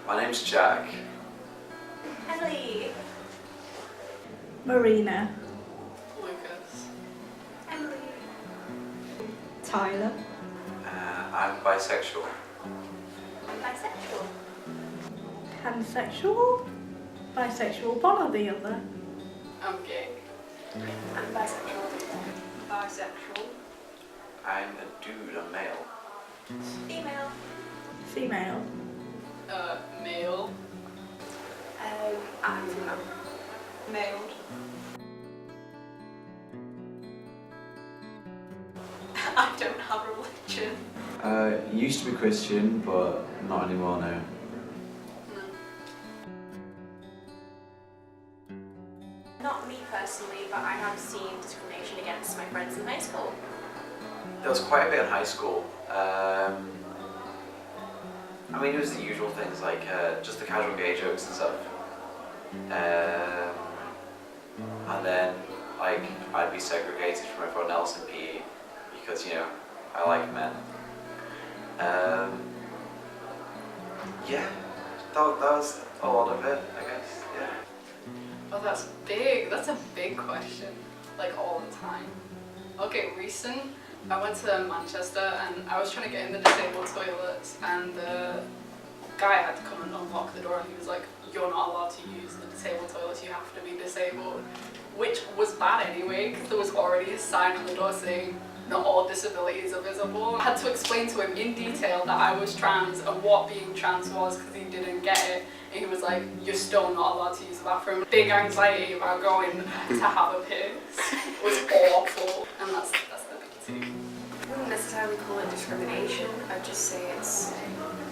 My name's Jack. Emily. Marina. Lucas. Emily. Tyler. I'm bisexual. I'm bisexual. Pansexual? Bisexual, one or the other. I'm gay. I'm bisexual. Bisexual. I'm a dude, I'm male. Female. Female. Male. I'm female. Male. I don't have a religion. Used to be Christian, but not anymore now. Not me personally, but I have seen discrimination against my friends in high school. There was quite a bit in high school. I mean, it was the usual things like just the casual gay jokes and stuff. And then, like, I'd be segregated from everyone else in PE because, you know, I like men. Yeah, that was a lot of it, I guess, yeah. Oh, that's big. That's a big question. Like, all the time. Okay, recent. I went to Manchester and I was trying to get in the disabled toilets, and the guy had to come and unlock the door, and he was like, "You're not allowed to use the disabled toilets, you have to be disabled." Which was bad anyway, because there was already a sign on the door saying not all disabilities are visible. I had to explain to him in detail that I was trans and what being trans was, because he didn't get it. And he was like, "You're still not allowed to use the bathroom." Big anxiety about going to have a piss. It was awful. And that's the big thing. I wouldn't necessarily call it discrimination. I'd just say it's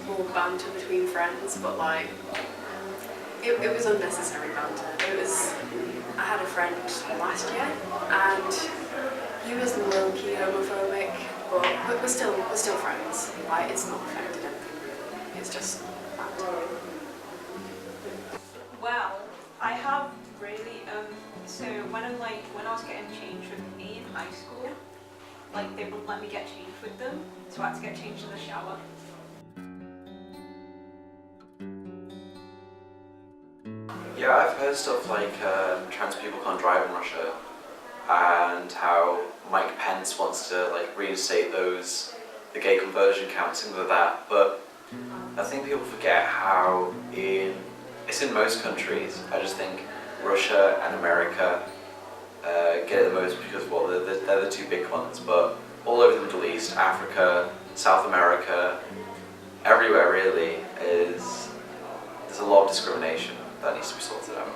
more banter between friends, but like, it was unnecessary banter. I had a friend last year, and he was low-key homophobic, but we're still friends. Like, it's not affected anything. It's just banter. Well, I have really, so when I was getting changed with me in high school, like, they wouldn't let me get changed with them, so I had to get changed in the shower. Yeah, I've heard stuff like trans people can't drive in Russia, and how Mike Pence wants to like reinstate the gay conversion camps, things like that. But I think people forget how it's in most countries. I just think Russia and America get it the most because they're the two big ones. But all over the Middle East, Africa, South America, everywhere really there's a lot of discrimination that needs to be sorted out.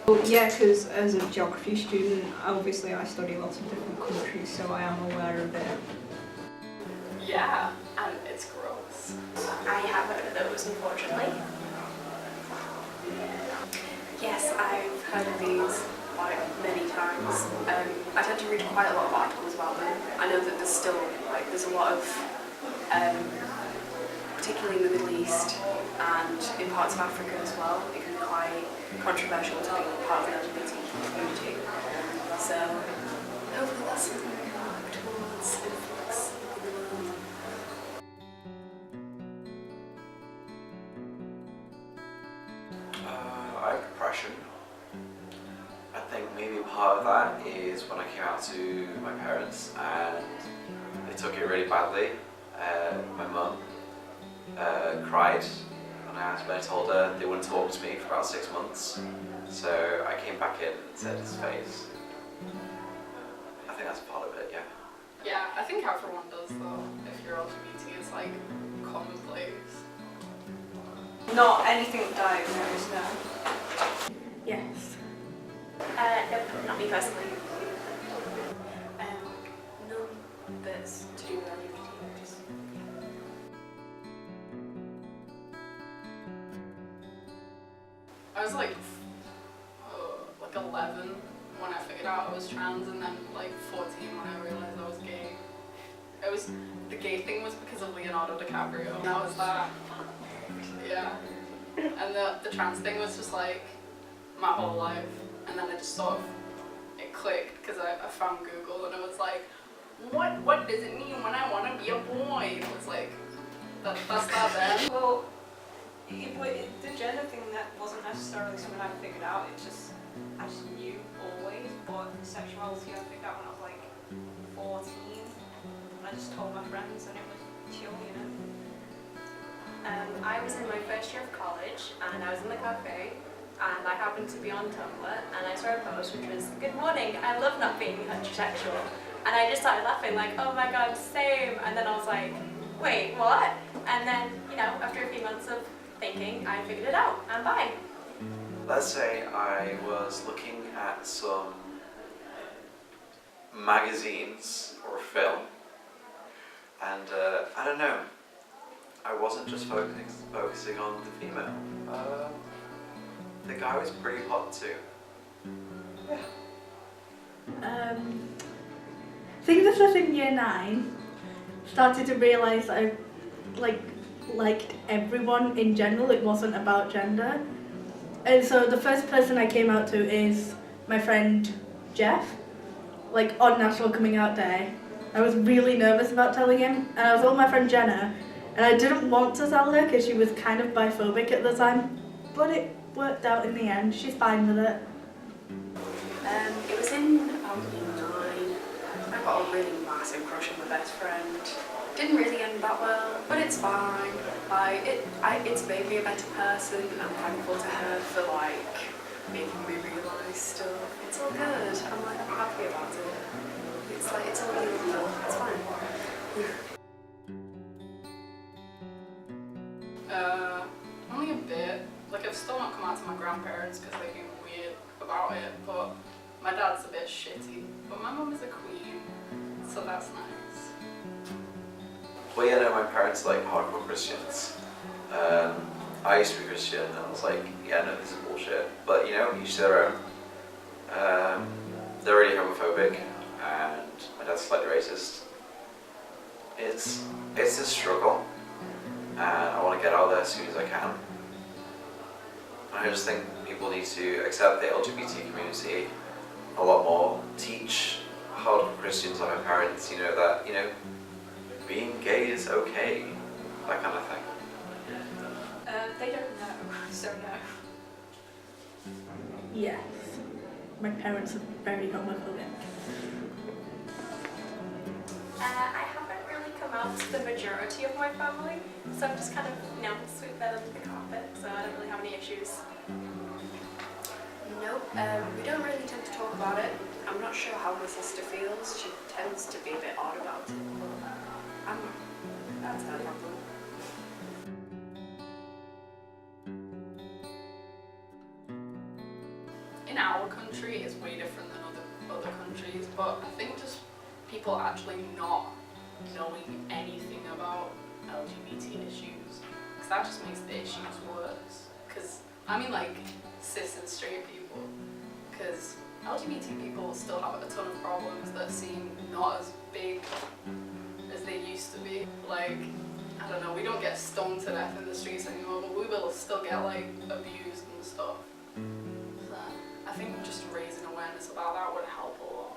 Well, yeah, because as a geography student, obviously I study lots of different countries, so I am aware of it. Yeah, and it's gross. I have heard of those, unfortunately. Yes, I've heard of these like many times. I tend to read quite a lot of articles about them. I know that there's a lot of, particularly in the Middle East and in parts of Africa as well, it can be quite controversial to be part of the LGBT community. So hopefully that's something we can work towards influx in the world. I have depression. I think maybe part of that is when I came out to my parents and they took it really badly. My mum cried when I told her they wouldn't talk to me for about 6 months. So I came back in and said his face. I think that's part of it, yeah. Yeah, I think everyone does though. If you're LGBT, it's like commonplace. Not anything diagnosed, no. Yes. Nope, not me personally. None that's to do with LGBT. Just I was like 11 when I figured out I was trans, and then like 14 when I realized I was gay. The gay thing was because of Leonardo DiCaprio, and that was that. Yeah. And the trans thing was just like my whole life, and then it just sort of, it clicked because I found Google, and it was like, what does it mean when I want to be a boy? It was like, that's that then. Well, The gender thing that wasn't necessarily something I figured out. It's just I just knew always. But sexuality I figured out when I was like 14, and I just told my friends, and it was chill, you know. I was in my first year of college and I was in the cafe and I happened to be on Tumblr and I saw a post which was, "Good morning, I love not being heterosexual." And I just started laughing like, "Oh my god, same." And then I was like, "Wait, what?" And then, you know, after a few months of thinking, I figured it out and bye. Let's say I was looking at some magazines or a film, and I don't know, I wasn't just focusing on the female. The guy was pretty hot too. I think this was in year 9. Started to realise I liked everyone in general. It wasn't about gender. And so the first person I came out to is my friend Jeff, like on National Coming Out Day. I was really nervous about telling him, and I was with my friend Jenna, and I didn't want to tell her because she was kind of biphobic at the time, but it worked out in the end. She's fine with it. It was in about year 9. I got a really massive crush on my best friend. Didn't really end that well, but it's fine. It's made me a better person. I'm thankful to her for making me realise stuff. It's all good. I'm happy about it. It's all really good. It's fine. Only a bit. Like, I've still not come out to my grandparents because they get weird about it, but my dad's a bit shitty. But my mum is a queen, so that's nice. Well, yeah, no, my parents are like hardcore Christians. I used to be Christian, and I was like, yeah, no, this is bullshit. But you know, each to their own. They're really homophobic, and my dad's slightly racist. It's a struggle, and I want to get out there as soon as I can. And I just think people need to accept the LGBT community a lot more. Teach hardcore Christians like my parents, that being gay is okay, that kind of thing. They don't know, so no. Yes, my parents are very homophobic. I haven't really come out to the majority of my family, so I'm just kind of, sweep that under the carpet, so I don't really have any issues. Nope, we don't really tend to talk about it. I'm not sure how my sister feels. She tends to be a bit odd about it. That's her problem. In our country, it's way different than other countries, but I think just people actually not knowing anything about LGBT issues, because that just makes the issues worse. Because cis and straight people, because LGBT people still have a ton of problems that seem not as big as they used to be. Like, I don't know, we don't get stoned to death in the streets anymore, but we will still get abused and stuff. So I think just raising awareness about that would help a lot.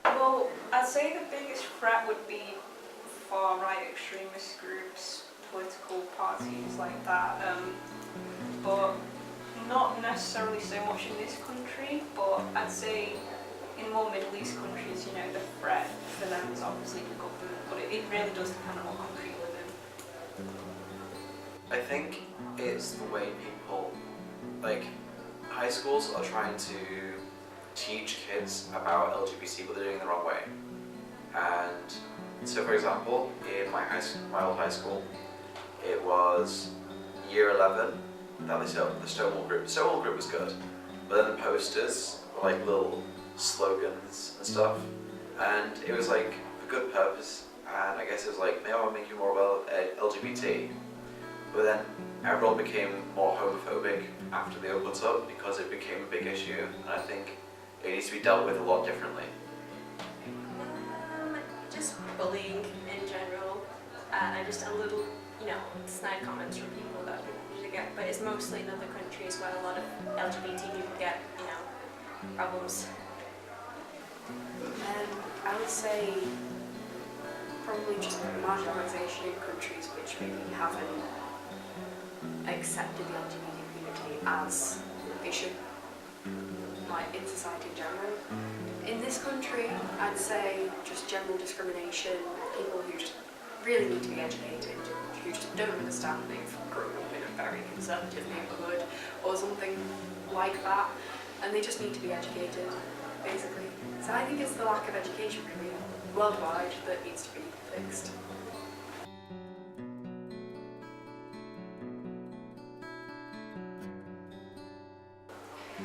Well, I'd say the biggest threat would be far-right extremist groups, political parties like that, but not necessarily so much in this country, but I'd say in more Middle East countries, the threat for them is obviously the government, but it really does depend on what country you live in. I think it's the way people, high schools are trying to teach kids about LGBT, but they're doing it the wrong way. And so, for example, in my old high school, it was year 11 that they set up the Stonewall group. The Stonewall group was good, but then the posters were little slogans and stuff, and it was for good purpose, and I guess it was maybe I'll make you more about LGBT, but then everyone became more homophobic after they opened up because it became a big issue, and I think it needs to be dealt with a lot differently. Just bullying in general, and just a little, snide comments from people that people usually get, but it's mostly in other countries where a lot of LGBT people get, problems. I would say probably just marginalisation in countries which maybe haven't accepted the LGBT community as they should, like in society in general. In this country, I'd say just general discrimination, people who just really need to be educated, who just don't understand they've grown up in a very conservative neighbourhood or something like that, and they just need to be educated, basically. So I think it's the lack of education really worldwide that needs to be fixed.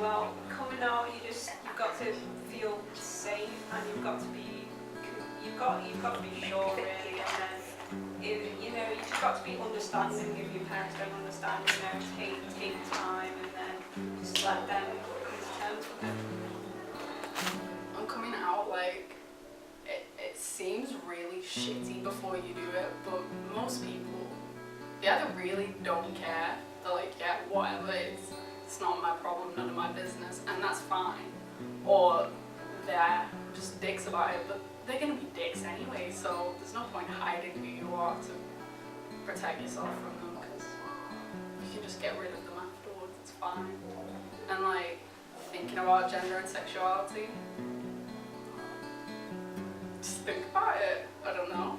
Well, coming out, you've got to feel safe, and you've got to be sure really, and then you've just got to be understanding. If your parents don't understand, take time, and then just let them come to terms with it. I'm coming out, like, it seems really shitty before you do it, but most people, they either really don't care, they're like, yeah, whatever, it's not my problem, none of my business, and that's fine. Or they're just dicks about it, but they're gonna be dicks anyway, so there's no point hiding who you are to protect yourself from them, because you can just get rid of them afterwards, it's fine. And like, thinking about gender and sexuality, just think about it, I don't know.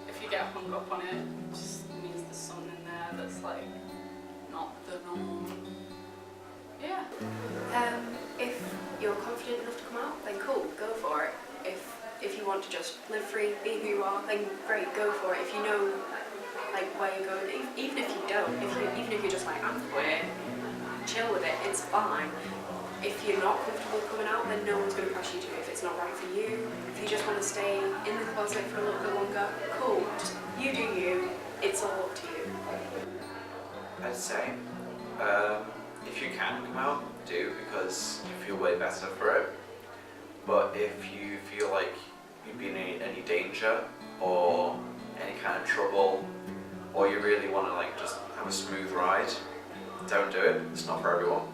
If you get hung up on it, it just means there's something in there that's like, not the norm. Yeah. If you're confident enough to come out, then cool, go for it. If you want to just live free, be who you are, then great, go for it. If you know like where you're going, even if you don't, even if you're just like, I'm queer, chill with it, it's fine. If you're not comfortable coming out, then no one's going to press you to it if it's not right for you. If you just want to stay in the closet for a little bit longer, cool, just you do you, it's all up to you. I'd say, if you can come out, do, because you feel way better for it. But if you feel like you'd be in any danger or any kind of trouble, or you really want to like just have a smooth ride, don't do it. It's not for everyone.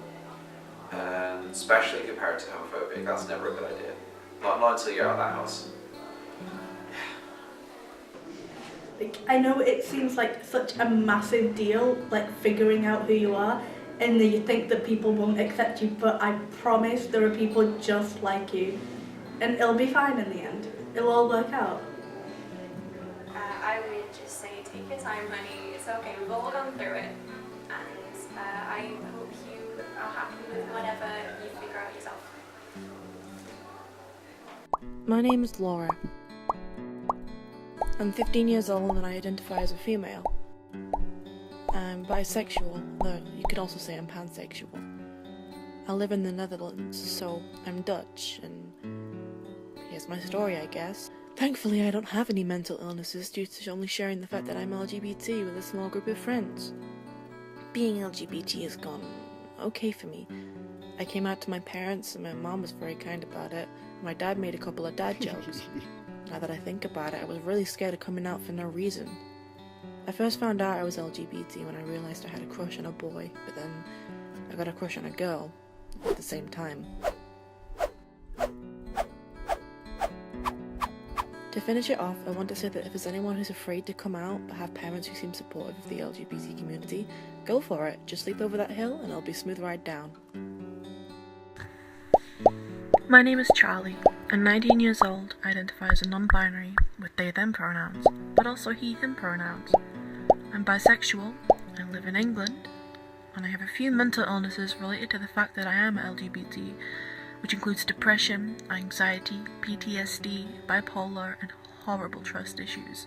Especially if your parents are homophobic, that's never a good idea. Not until you're out of that house. Like, I know it seems like such a massive deal, like figuring out who you are, and you think that people won't accept you, but I promise there are people just like you, and it'll be fine in the end. It'll all work out. I would just say take your time, honey. It's okay. We've all gone through it, and I hope you are happy with whatever you figure out yourself. My name is Laura. I'm 15 years old and I identify as a female. I'm bisexual, though you could also say I'm pansexual. I live in the Netherlands, so I'm Dutch, and here's my story, I guess. Thankfully, I don't have any mental illnesses due to only sharing the fact that I'm LGBT with a small group of friends. Being LGBT has gone okay for me. I came out to my parents and my mom was very kind about it. My dad made a couple of dad jokes. Now that I think about it, I was really scared of coming out for no reason. I first found out I was LGBT when I realised I had a crush on a boy, but then I got a crush on a girl at the same time. To finish it off, I want to say that if there's anyone who's afraid to come out but have parents who seem supportive of the LGBT community, go for it. Just leap over that hill and it'll be a smooth ride down. My name is Charlie. I'm 19 years old. I identify as a non-binary with they/them pronouns, but also he/him pronouns. I'm bisexual. I live in England, and I have a few mental illnesses related to the fact that I am LGBT, which includes depression, anxiety, PTSD, bipolar, and horrible trust issues.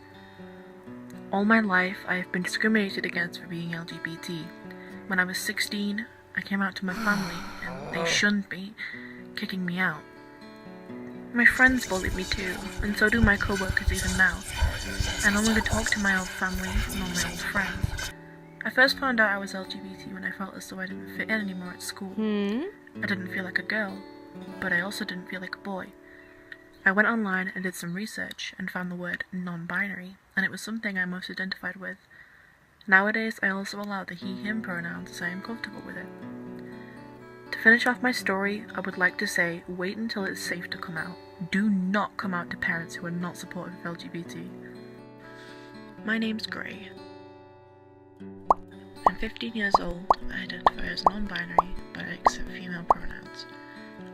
All my life, I have been discriminated against for being LGBT. When I was 16, I came out to my family, and they shunned me, kicking me out. My friends bullied me too, and so do my co-workers even now. I no longer talk to my old family, nor my old friends. I first found out I was LGBT when I felt as though I didn't fit in anymore at school. I didn't feel like a girl, but I also didn't feel like a boy. I went online and did some research and found the word non-binary, and it was something I most identified with. Nowadays, I also allow the he/him pronouns as I am comfortable with it. To finish off my story, I would like to say, wait until it's safe to come out. Do not come out to parents who are not supportive of LGBT. My name's Gray. I'm 15 years old, I identify as non-binary, but I accept female pronouns.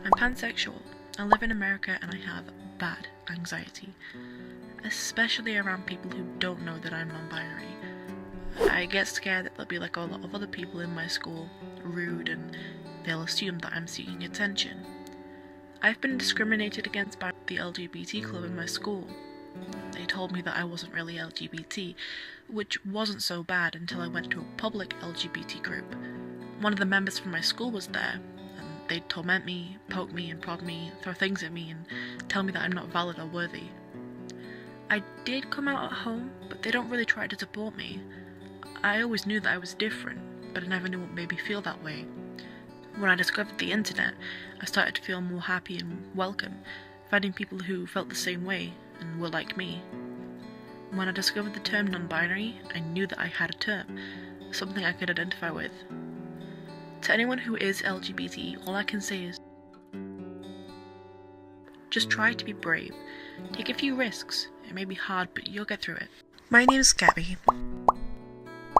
I'm pansexual. I live in America and I have bad anxiety, especially around people who don't know that I'm non-binary. I get scared that they'll be like a lot of other people in my school, rude, and they'll assume that I'm seeking attention. I've been discriminated against by the LGBT club in my school. They told me that I wasn't really LGBT, which wasn't so bad until I went to a public LGBT group. One of the members from my school was there, and they'd torment me, poke me and prod me, throw things at me, and tell me that I'm not valid or worthy. I did come out at home, but they don't really try to support me. I always knew that I was different, but I never knew what made me feel that way. When I discovered the internet, I started to feel more happy and welcome, finding people who felt the same way and were like me. When I discovered the term non-binary, I knew that I had a term, something I could identify with. To anyone who is LGBT, all I can say is just try to be brave. Take a few risks. It may be hard, but you'll get through it. My name's Gabby.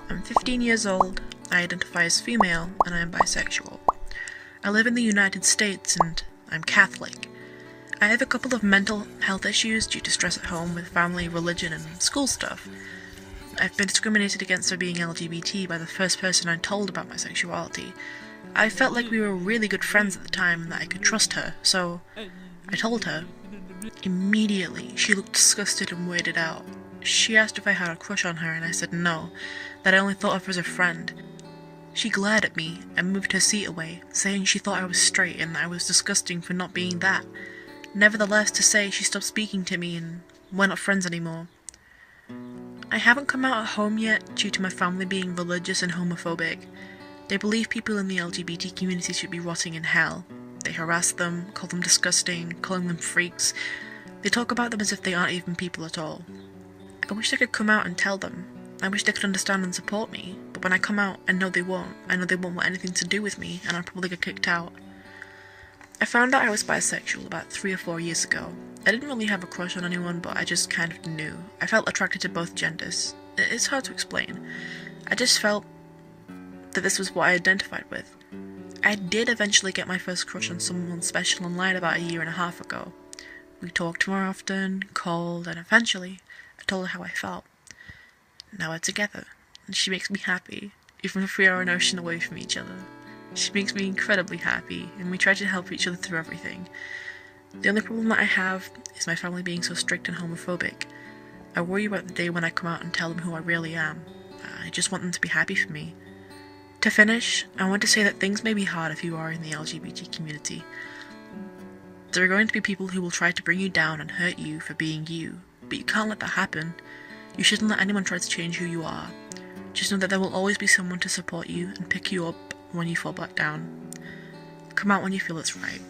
I'm 15 years old, I identify as female, and I am bisexual. I live in the United States and I'm Catholic. I have a couple of mental health issues due to stress at home with family, religion, and school stuff. I've been discriminated against for being LGBT by the first person I told about my sexuality. I felt like we were really good friends at the time and that I could trust her, so I told her. Immediately, she looked disgusted and weirded out. She asked if I had a crush on her and I said no, that I only thought of her as a friend. She glared at me and moved her seat away, saying she thought I was straight and I was disgusting for not being that. Nevertheless, to say she stopped speaking to me and we're not friends anymore. I haven't come out at home yet due to my family being religious and homophobic. They believe people in the LGBT community should be rotting in hell. They harass them, call them disgusting, calling them freaks. They talk about them as if they aren't even people at all. I wish I could come out and tell them. I wish they could understand and support me, but when I come out, I know they won't. I know they won't want anything to do with me, and I'll probably get kicked out. I found out I was bisexual about 3 or 4 years ago. I didn't really have a crush on anyone, but I just kind of knew. I felt attracted to both genders. It's hard to explain. I just felt that this was what I identified with. I did eventually get my first crush on someone special online about 1.5 years ago. We talked more often, called, and eventually I told her how I felt. Now we're together, and she makes me happy, even if we are an ocean away from each other. She makes me incredibly happy, and we try to help each other through everything. The only problem that I have is my family being so strict and homophobic. I worry about the day when I come out and tell them who I really am. I just want them to be happy for me. To finish, I want to say that things may be hard if you are in the LGBT community. There are going to be people who will try to bring you down and hurt you for being you, but you can't let that happen. You shouldn't let anyone try to change who you are. Just know that there will always be someone to support you and pick you up when you fall back down. Come out when you feel it's right.